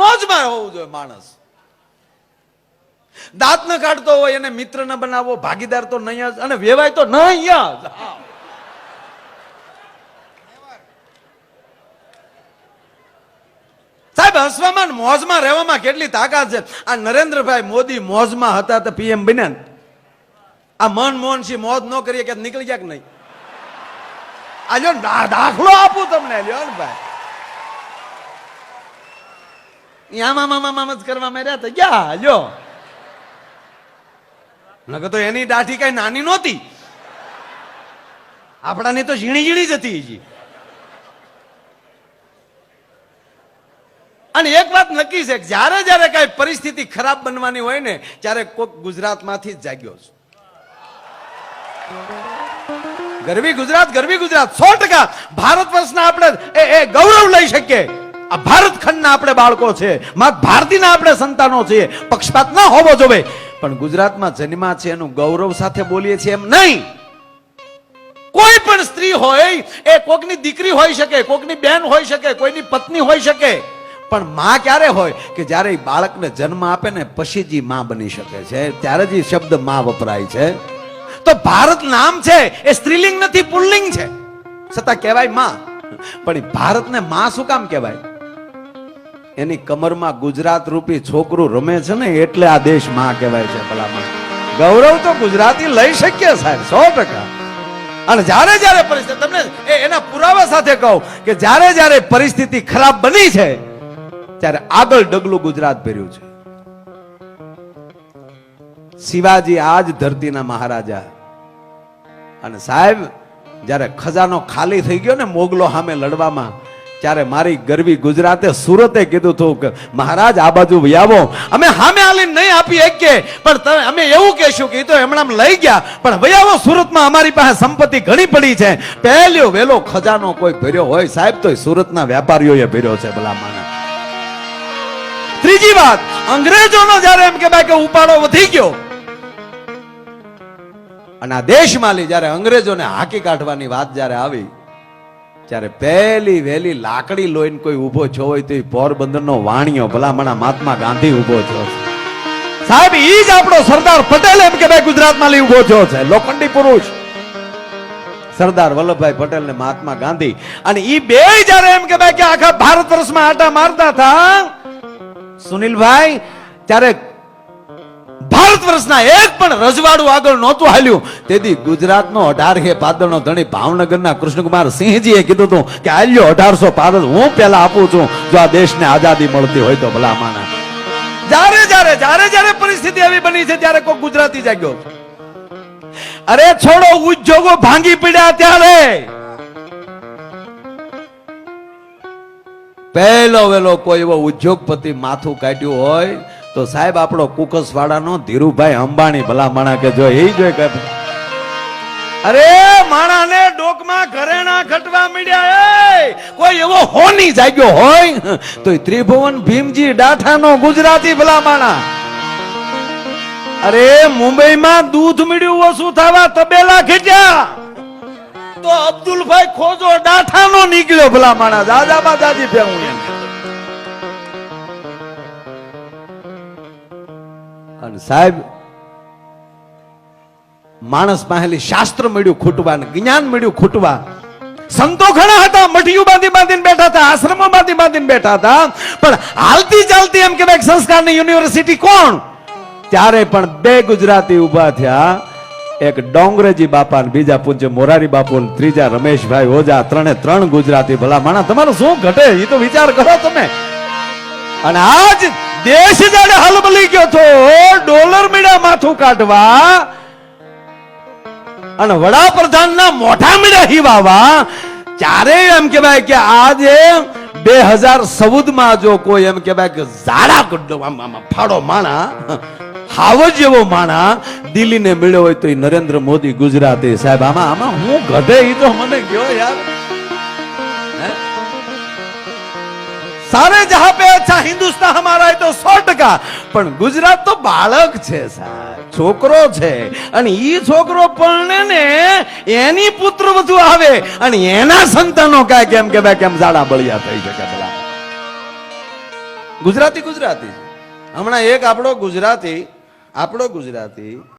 મોજમાં હોવું જોઈએ માણસ. દાંત ન કાઢતો હોય એને મિત્ર ન બનાવો, ભાગીદાર તો નહીં જ, અને વેવાય તો નહીં જ. સાહેબ હસવામાં મોજમાં રહેવામાં કેટલી તાકાત છે. આ નરેન્દ્રભાઈ મોદી મોજમાં હતા તો પીએમ બન્યા. આ મનમોહનસિંહ મોજ ન કરીએ કે નીકળી ગયા કે નહીં? આ જો દાખલો આપું તમને, લ્યો ને ભાઈ, આમાં જ કરવા માંડ્યા તો ગયા લ્યો. નકર તો એની દાઢી કઈ નાની નહોતી, આપણાની તો ઝીણી ઝીણી જ હતી. અને એક વાત નક્કી છે, જ્યારે જ્યારે કઈ પરિસ્થિતિ ખરાબ બનવાની હોય ને ત્યારે કોઈક ગુજરાતમાંથી જ જાગ્યો છે. ગરવી ગુજરાત, ગરવી ગુજરાત 100% ભારત વર્ષના આપણે એ ગૌરવ લઈ શકીએ. આ ભારત ખંડના આપણે બાળકો છે, મા ભારતીના આપણે સંતાનો છીએ. પક્ષપાત ન હોવો જોઈએ, પણ ગુજરાતમાં જન્મા છે એનું ગૌરવ સાથે બોલીએ છીએ એમ નહીં. કોઈ પણ સ્ત્રી હોય એ કોકની દીકરી હોઈ શકે, કોકની બેન હોઈ શકે, કોઈની પત્ની હોઈ શકે, પણ માં ક્યારે હોય કે જ્યારે બાળકને જન્મ આપે ને પછી જ માં બની શકે છે, ત્યારે જ શબ્દ માં વપરાય છે. તો ભારત નામ છે એ સ્ત્રીલિંગ નથી, પુલ્લિંગ છે, છતાં કહેવાય માં. પણ ભારતને માં શું કામ કહેવાય? એની કમરમાં ગુજરાત રૂપી છોકરું રમે છે ને એટલે આ દેશ માં કહેવાય છે. ભલામાં ગૌરવ તો ગુજરાતી લઈ શકીએ સાહેબ 100%. અને જ્યારે જ્યારે પરિસ્થિતિ, તમને એના પુરાવા સાથે કહું કે જ્યારે જ્યારે પરિસ્થિતિ ખરાબ બની છે ત્યારે આગળ ડગલું ગુજરાત ભર્યું છે. શિવાજી આજ ધરતીના મહારાજા. અને સાહેબ જ્યારે ખજાનો ખાલી થઈ ગયો ને મોગલો સામે લડવામાં, ત્યારે મારી ગરવી ગુજરાતે સુરતે કીધું હતું કે મહારાજ આ બાજુ આવો, અમે સામે હાલીને નહીં આપી શકીએ, પણ અમે એવું કહેશું કે તો એમણામ લઈ ગયા, પણ વયાવો સુરતમાં અમારી પાસે સંપત્તિ ઘણી પડી છે. પહેલો વેલો ખજાનો કોઈ ભર્યો હોય સાહેબ તો સુરતના વેપારીઓએ ભર્યો છે. ભલા માના. ત્રીજી વાત, અંગ્રેજોનો જ્યારે એમ કે ભાઈ કે ઉપાડો વધી ગયો અને આ દેશમાં જ્યારે અંગ્રેજોને હાકી કાઢવાની વાત જ્યારે આવી, ત્યારે પહેલી વહેલી લાકડી લોહીને કોઈ ઉભો છો હોય તો પોરબંદરનો વાણિયો ભલામણા મહાત્મા ગાંધી ઉભો છો સાહેબ. ઈ જ આપણો સરદાર પટેલ એમ કે ભાઈ ગુજરાતમાં લઈ ઉભો થયો છે, લોખંડી પુરુષ સરદાર વલ્લભભાઈ પટેલ ને મહાત્મા ગાંધી. અને ઈ બે જ્યારે એમ કે ભાઈ કે આખા ભારત વર્ષમાં આટા મારતા હતા સુનિલભાઈ, ત્યારે ભારત વર્ષના એક પણ રજવાડું આગળ નહોતું હાલ્યું. તેથી ગુજરાતનો 18 પાદરનો ધણી ભાવનગરના કૃષ્ણકુમાર સિંહજીએ કીધું હતું કે આલ્યો 1800 પાદર હું પેલા આપું છું જો આ દેશને આઝાદી મળતી હોય તો. ભલા માના. જ્યારે પરિસ્થિતિ એવી બની છે ત્યારે કોઈ ગુજરાતી જાગ્યો. અરે છોડો ઉદ્યોગો ભાંગી પડ્યા ત્યારે પહેલો વેલો કોઈ એવો ઉદ્યોગપતિ માથું કાઢ્યું હોય તો સાહેબ આપણો કુકસવાડાનો ધીરુભાઈ અંબાણી. ભલા માણા કે જો એ જોઈ કે અરે માણાને ડોકમાં ઘરેણા ઘટવા મળ્યા. કોઈ એવો હોની જાગ્યો હોય તો ત્રિભુવન ભીમજી ડાઠાનો ગુજરાતી. ભલા માણા. અરે મુંબઈમાં દૂધ મળ્યું ઓછું થવા તબેલા ખેંચ્યા તો અબ્દુલભાઈ ખોજો ડાઠાનો નીકળ્યો. ભલા માણા. દાદાબા દાદી ભેગું એમ. અને સાહેબ માણસ પાસેલી શાસ્ત્ર મળ્યું ખૂટવા, જ્ઞાન મળ્યું ખૂટવા. સંતો ઘણા હતા, મઠિયું બાંધી બાંધીને બેઠા હતા, આશ્રમો બાંધી બાંધીને બેઠા હતા, પણ હાલતી ચાલતી એમ કે સંસ્કારની યુનિવર્સિટી કોણ? ત્યારે પણ બે ગુજરાતી ઉભા થયા, એક ડોંગરેજી બાપા, બીજા પૂજ્ય મોરારી બાપુ, ત્રીજા રમેશભાઈ ઓઝા. 3 ગુજરાતી. ભલા માણા તમારું શું ઘટે એ તો વિચાર કરો તમે. અને આજ દેશ જાણે હલબલી ગયો તો ડોલર મીડા માથું કાઢવા અને વડાપ્રધાનના મોઢા મીડા હિવાવા. ત્યારે એમ કહેવાય કે આજે 2014 માં જો કોઈ એમ કહેવાય કે ઝાડા ફાડો માણા, હાવજ જેવો માણા દિલ્હીને મળ્યો હોય તો એ નરેન્દ્ર મોદી ગુજરાતી. સાહેબ આમાં હું ઘટે એ તો મને કયો યાર. सारे जहां पे अच्छा हिंदुस्तान हमारा है तो 100%. પણ ગુજરાત તો બાળક છે સાહેબ, છોકરો છે. અને ઈ છોકરો પરણે ને એની પુત્ર વધુ આવે અને એના સંતાનો કાંઈ કેમ કે ભાઈ કેમ ઝાડા બળિયા થઈ શકે. ભલા ગુજરાતી હમણાં એક આપણો ગુજરાતી